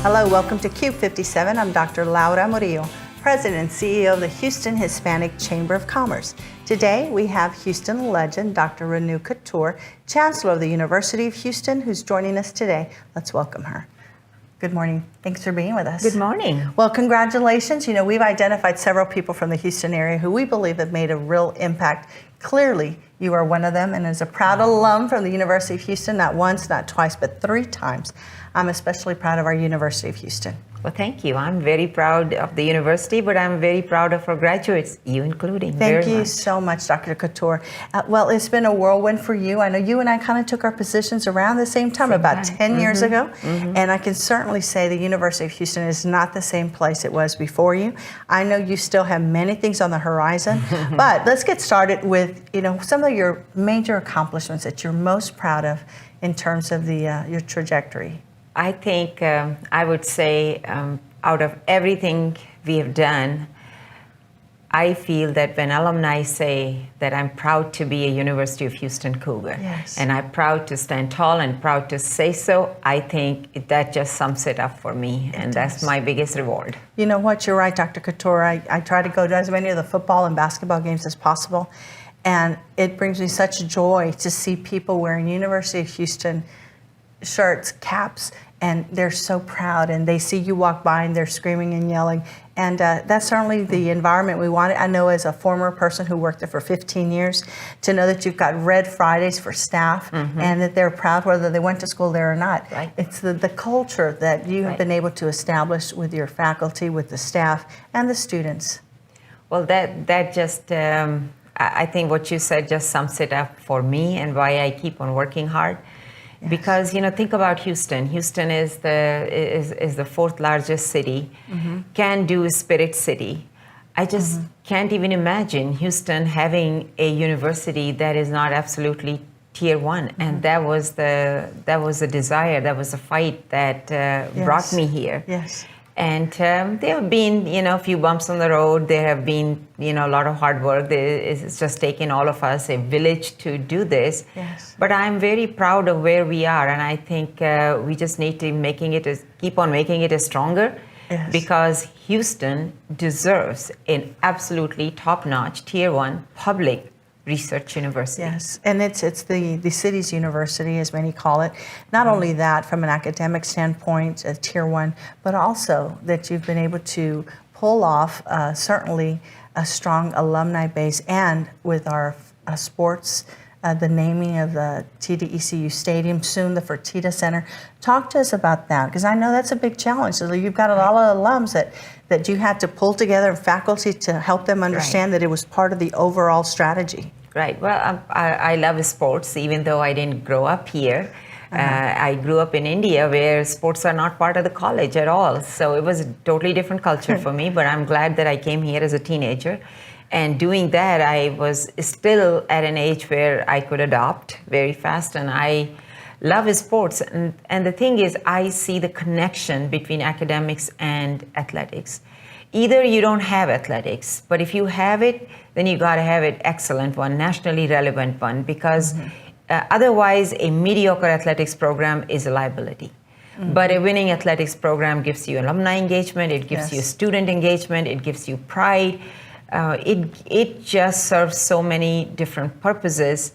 Hello, welcome to Cube 57. I'm Dr. Laura Murillo, President and CEO of the Houston Hispanic Chamber of Commerce. Today, we have Houston legend, Dr. Renu Khator, Chancellor of the University of Houston, who's joining us today. Let's welcome her. Good morning. Thanks for being with us. Good morning. Well, congratulations. You know, we've identified several people from the Houston area who we believe have made a real impact. Clearly, you are one of them, and as a proud alum from the University of Houston, not once, not twice, but 3 times, I'm especially proud of our University of Houston. Well, thank you. I'm very proud of the university, but I'm very proud of our graduates, you including. Thank you so much, Dr. Khator. Well, it's been a whirlwind for you. I know you and I kind of took our positions around the same time, about 10 years ago. And I can certainly say the University of Houston is not the same place it was before you. I know you still have many things on the horizon, but let's get started with, you know, some of your major accomplishments that you're most proud of in terms of your trajectory. I think I would say out of everything we have done, I feel that when alumni say that I'm proud to be a University of Houston Cougar, yes, and I'm proud to stand tall and proud to say so, I think that just sums it up for me, and that's my biggest reward. You know what, you're right, Dr. Khator. I try to go to as many of the football and basketball games as possible, and it brings me such joy to see people wearing University of Houston shirts, caps, and they're so proud, and they see you walk by and they're screaming and yelling. And that's certainly the environment we wanted. I know as a former person who worked there for 15 years, to know that you've got Red Fridays for staff and that they're proud whether they went to school there or not. Right. It's the culture that you have been able to establish with your faculty, with the staff, and the students. Well, that just, I think what you said just sums it up for me and why I keep on working hard. Yes. Because, you know, think about Houston. Houston is the 4th largest city, can do Spirit City. I just can't even imagine Houston having a university that is not absolutely Tier 1. And that was the desire, that was the fight that brought me here. Yes. And there have been, you know, a few bumps on the road. There have been, you know, a lot of hard work. It's just taken all of us a village to do this. Yes. But I'm very proud of where we are, and I think we just need to keep on making it stronger. Yes. Because Houston deserves an absolutely top-notch Tier 1 public research university. Yes, and it's the city's university, as many call it. Not only that, from an academic standpoint, Tier 1, but also that you've been able to pull off certainly a strong alumni base, and with our sports, the naming of the TDECU Stadium, soon the Fertitta Center. Talk to us about that, because I know that's a big challenge. So you've got a lot of alums that you had to pull together, and faculty to help them understand that it was part of the overall strategy. Right. Well, I love sports, even though I didn't grow up here. I grew up in India, where sports are not part of the college at all. So it was a totally different culture for me, but I'm glad that I came here as a teenager. And doing that, I was still at an age where I could adopt very fast, and I love sports. And the thing is, I see the connection between academics and athletics. Either you don't have athletics, but if you have it, then you got to have an excellent one, nationally relevant one, because otherwise a mediocre athletics program is a liability. But a winning athletics program gives you alumni engagement, it gives you student engagement, it gives you pride. It just serves so many different purposes.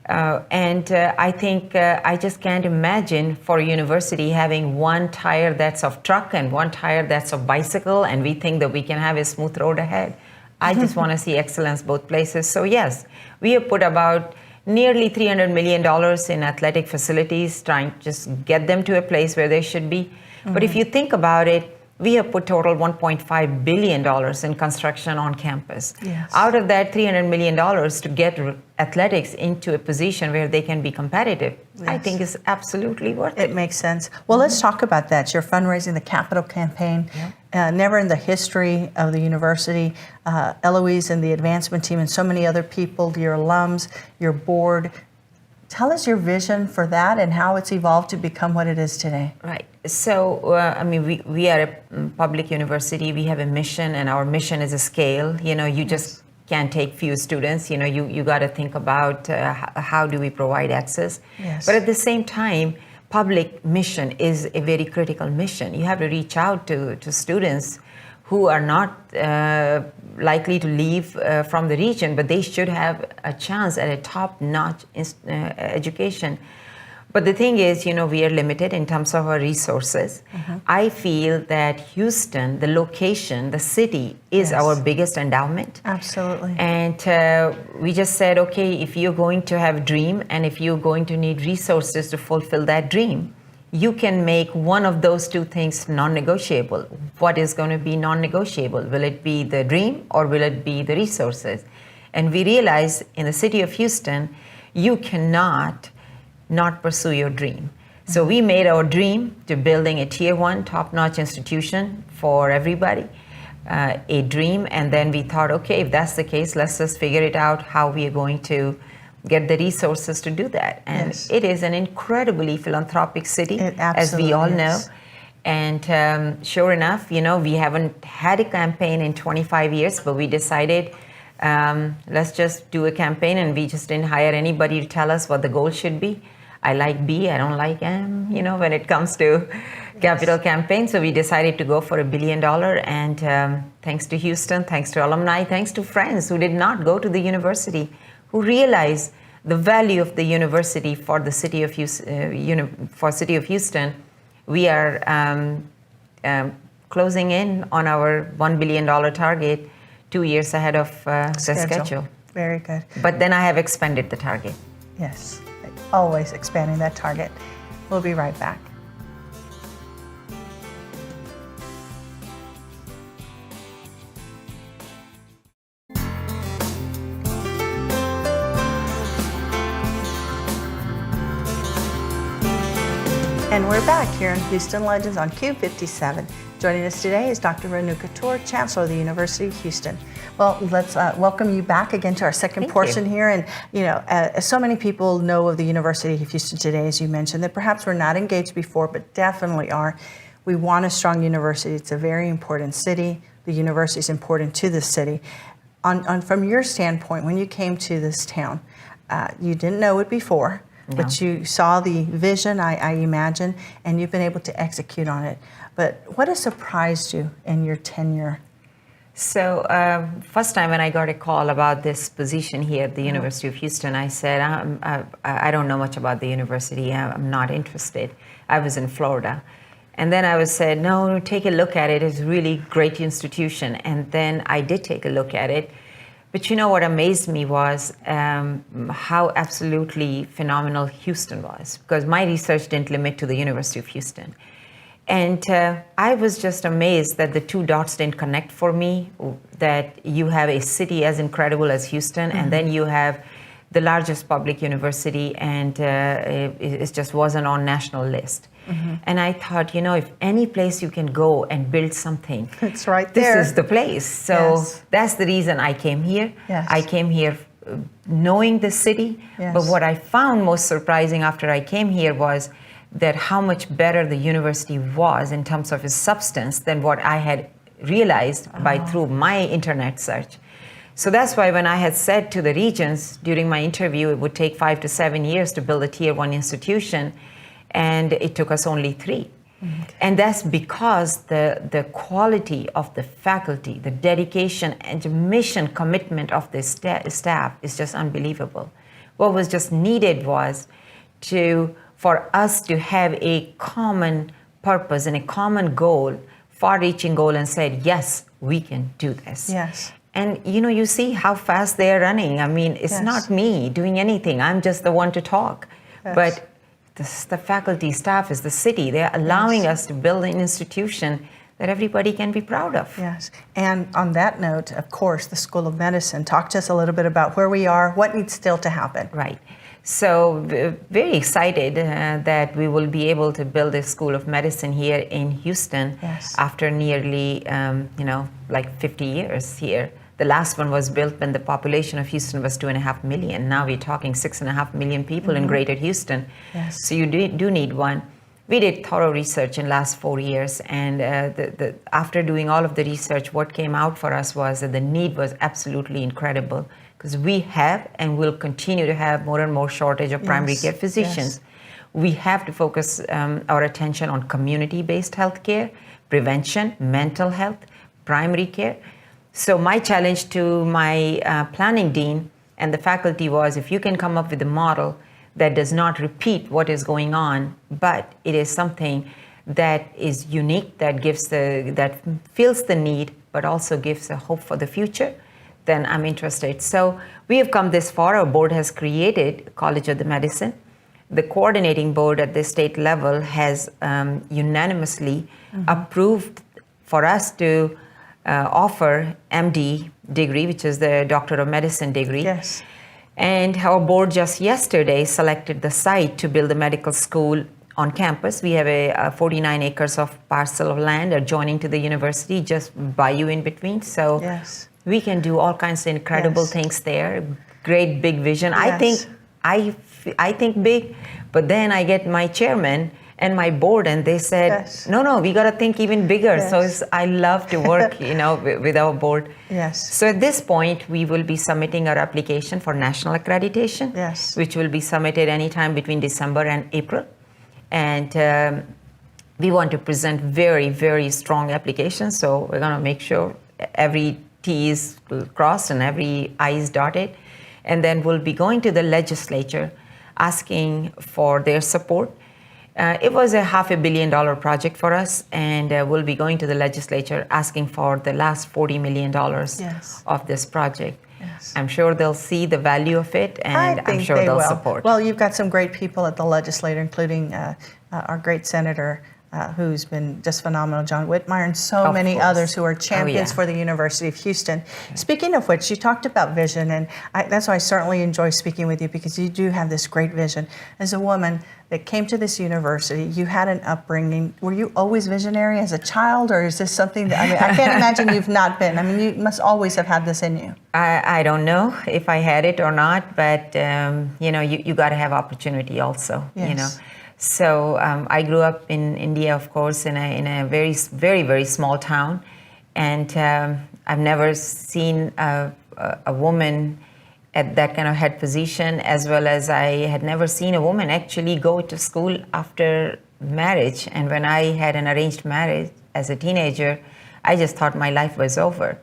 I think I just can't imagine for a university having one tire that's of truck and one tire that's of bicycle, and we think that we can have a smooth road ahead. I just want to see excellence both places. So yes, we have put about nearly $300 million in athletic facilities, trying to just get them to a place where they should be. But if you think about it, we have put total $1.5 billion in construction on campus. Yes. Out of that, $300 million to get athletics into a position where they can be competitive, I think is absolutely worth it. It makes sense. Well, let's talk about that. You're fundraising the Capital Campaign. Never in the history of the university, Eloise and the advancement team and so many other people, your alums, your board. Tell us your vision for that and how it's evolved to become what it is today. Right. So, I mean, we are a public university. We have a mission, and our mission is a scale. You know, you just can't take few students. You know, you got to think about how do we provide access. Yes. But at the same time, public mission is a very critical mission. You have to reach out to students who are not likely to leave from the region, but they should have a chance at a top-notch education. But the thing is, we are limited in terms of our resources. I feel that Houston, the location, the city, is our biggest endowment. Absolutely. And we just said, okay, if you're going to have a dream and if you're going to need resources to fulfill that dream, you can make one of those two things non-negotiable. What is going to be non-negotiable? Will it be the dream or will it be the resources? And we realized in the city of Houston, you cannot not pursue your dream. So we made our dream to building a tier 1 top-notch institution for everybody, a dream, and then we thought, okay, if that's the case, let's just figure it out how we are going to get the resources to do that. And it is an incredibly philanthropic city, as we all know. And sure enough, we haven't had a campaign in 25 years, but we decided let's just do a campaign, and we just didn't hire anybody to tell us what the goal should be. I like B, I don't like M, when it comes to capital campaign. So we decided to go for $1 billion. And thanks to Houston, thanks to alumni, thanks to friends who did not go to the university, who realized the value of the university for the city of Houston, we are closing in on our $1 billion target 2 years ahead of the schedule. Very good. But then I have expanded the target. Yes, always expanding that target. We'll be right back. And we're back here in Houston Legends on Q57. Joining us today is Dr. Renu Khator, Chancellor of the University of Houston. Well, let's welcome you back again to our second portion here. And, so many people know of the University of Houston today, as you mentioned, that perhaps were not engaged before, but definitely are. We want a strong university. It's a very important city. The university is important to the city. From your standpoint, when you came to this town, you didn't know it before. No. But you saw the vision, I imagine, and you've been able to execute on it. But what has surprised you in your tenure? So first time when I got a call about this position here at the University of Houston, I said, I don't know much about the university. I'm not interested. I was in Florida. And then I was said, no, take a look at it. It's a really great institution. And then I did take a look at it. But what amazed me was how absolutely phenomenal Houston was, because my research didn't limit to the University of Houston. And I was just amazed that the two dots didn't connect for me, that you have a city as incredible as Houston, and then you have the largest public university, and it just wasn't on national list. And I thought, if any place you can go and build something, it's right there. This is the place. So that's the reason I came here. I came here knowing the city. But what I found most surprising after I came here was that how much better the university was in terms of its substance than what I had realized through my internet search. So that's why when I had said to the regents during my interview, it would take 5 to 7 years to build a tier 1 institution, and it took us only 3. And that's because the quality of the faculty, the dedication and mission commitment of the staff is just unbelievable. What was just needed was for us to have a common purpose and a common goal, far-reaching goal, and said, yes, we can do this. And you see how fast they are running. I mean, it's not me doing anything. I'm just the one to talk. But the faculty, staff is the city. They're allowing us to build an institution that everybody can be proud of. And on that note, of course, the School of Medicine. Talk to us a little bit about where we are, what needs still to happen. Right. So very excited that we will be able to build a School of Medicine here in Houston after nearly, 50 years here. The last one was built when the population of Houston was 2.5 million. Now we're talking 6.5 million people in Greater Houston. So you do need one. We did thorough research in the last 4 years, and after doing all of the research, what came out for us was that the need was absolutely incredible, because we have and will continue to have more and more shortage of primary care physicians. we have to focus our attention on community-based healthcare, prevention, mental health, primary care. So my challenge to my planning dean and the faculty was, if you can come up with a model that does not repeat what is going on, but it is something that is unique, that fills the need, but also gives a hope for the future, then I'm interested. So we have come this far. Our board has created College of the Medicine. The coordinating board at the state level has unanimously approved for us to offer MD degree, which is the Doctor of Medicine degree. Yes. And our board just yesterday selected the site to build a medical school on campus. We have a 49 acres of parcel of land adjoining to the university, just bayou in between. So yes. we can do all kinds of incredible Yes. things there. Great big vision. Yes. I think big, but then I get my chairman and my board, and they said, yes. no, we got to think even bigger. Yes. So I love to work, with our board. Yes. So at this point, we will be submitting our application for national accreditation, Yes. which will be submitted anytime between December and April. And we want to present very, very strong applications. So we're going to make sure every T is crossed and every I is dotted. And then we'll be going to the legislature asking for their support. It was a $500 million project for us, and we'll be going to the legislature asking for the last $40 million yes. of this project. Yes. I'm sure they'll see the value of it, and I'm sure they'll support. Well, you've got some great people at the legislature, including our great senator, who's been just phenomenal, John Whitmire, and so many course. others who are champions yeah. for the University of Houston. Speaking of which, you talked about vision, and that's why I certainly enjoy speaking with you, because you do have this great vision. As a woman that came to this university, you had an upbringing. Were you always visionary as a child, or is this something that, I can't imagine you've not been. I mean, you must always have had this in you. I don't know if I had it or not, but you got to have opportunity also. Yes. So I grew up in India, of course, in a very, very, very small town, and I've never seen a woman at that kind of head position, as well as I had never seen a woman actually go to school after marriage. And when I had an arranged marriage as a teenager, I just thought my life was over.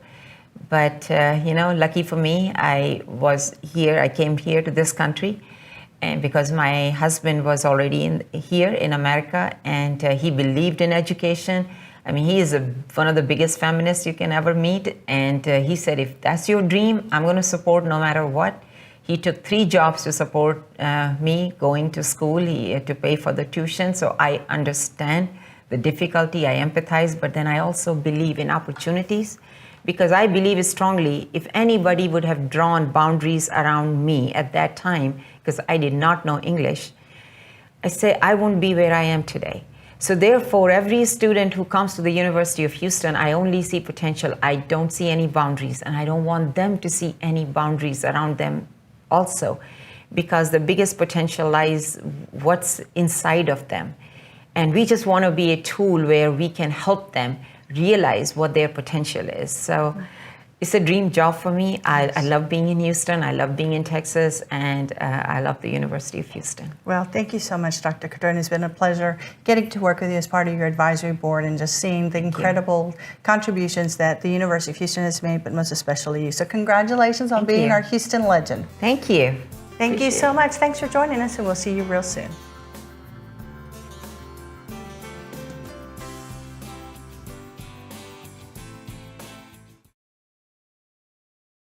But lucky for me, I came here to this country. And because my husband was already here in America, and he believed in education. I mean, he is one of the biggest feminists you can ever meet. And he said, if that's your dream, I'm going to support no matter what. He took 3 jobs to support me going to school. He had to pay for the tuition. So I understand the difficulty. I empathize. But then I also believe in opportunities, because I believe strongly if anybody would have drawn boundaries around me at that time, because I did not know English, I say I wouldn't be where I am today. So therefore, every student who comes to the University of Houston, I only see potential. I don't see any boundaries, and I don't want them to see any boundaries around them also, because the biggest potential lies what's inside of them. And we just want to be a tool where we can help them realize what their potential is. So it's a dream job for me. I love being in Houston. I love being in Texas, and I love the University of Houston. Well, thank you so much, Dr. Khator. It's been a pleasure getting to work with you as part of your advisory board, and just seeing the incredible contributions that the University of Houston has made, but most especially you. So congratulations on being our Houston legend. Thank you. Thank you so much. Thanks for joining us, and we'll see you real soon.